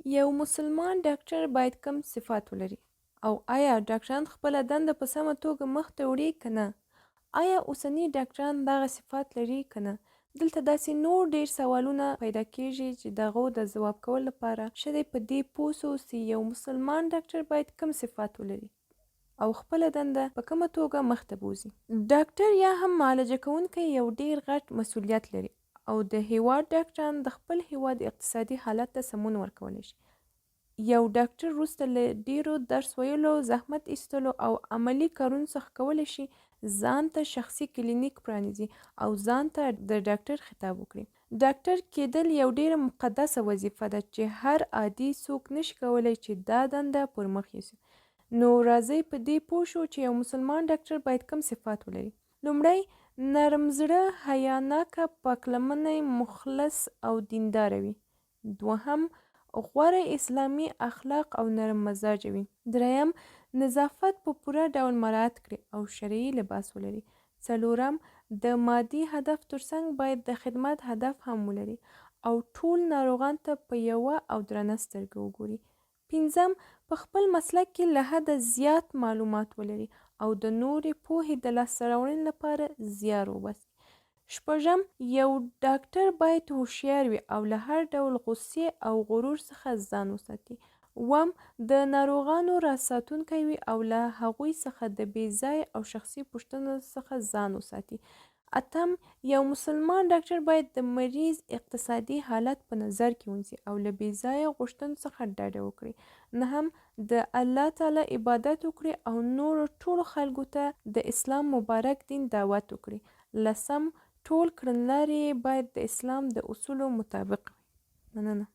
یو مسلمان ډاکټر باید کم صفات ولري او آیا ډاکټران خپله دنده په سمه توګه مخته وړي که نه؟ آیا اوسني ډاکټران دغه صفات لري که نه؟ دلته داسې نور ډیر سوالونه پیدا کیږي چې د هغو د ځواب کولو لپاره ښه دی په دې پوه سو چې یو مسلمان ډاکټر باید کم صفات ولري او خپله دنده په کومه توګه مخته بوځي. ډاکټر یا هم معالجه کوونکی یو ډیر غټ مسؤلیت لري او د هیواد ډاکټران د خپل هیواد اقتصادي حالت ته سمون ورکولی شي. یو ډاکټر وروسته له ډیرو درس ویلو، زحمت ایستلو او عملي کارونو څخه کولی شي ځان ته شخصي کلینیک پرانیزي او ځان ته د ډاکټر خطاب وکړي. ډاکټر کېدل یو ډیره مقدسه وظیفه ده چې هر عادي څوک نشي کولی چې دا دنده پر مخ یوسي. نو راځئ په دې پوه شو چې یو مسلمان ډاکټر باید کوم صفات ولري. لومړی، نرم زړه، حیاناکه، پاکلمنی، مخلص او دینداره وي. دوهم، غوره اسلامي اخلاق او نرم مزاجه وي. دریم، نظافت په پوره ډول مراعات کړي او شرعي لباس ولري. څلورم، د مادي هدف ترڅنګ باید د خدمت هدف هم ولري او ټول ناروغان ته په یوه او درنه سترګه وګوري. پنځم، په خپل مسلک کې له حده زیات معلومات ولري او د نورې پوهې د لاسته راوړنې لپاره زیار وباسي. شپږم، یو ډاکټر باید هوښیار وي او له هر ډول غصې او غرور څخه ځان وساتي. اووم، د ناروغانو راساتونکی وي او له هغوی څخه د بې ځایه او شخصي پوښتنو څخه ځان وساتي. اتم، یو مسلمان ډاکټر باید د مریض اقتصادي حالت په نظر کې ونیسي او له بې ځایه غوښتنو څخه ډډه وکړي. نهم، د الله تعالی عبادت وکړي او نورو ټولو خلکو ته د اسلام مبارک دین دعوت وکړي. لسم، ټول کړنلارې باید د اسلام د اصولو مطابق وي. مننه.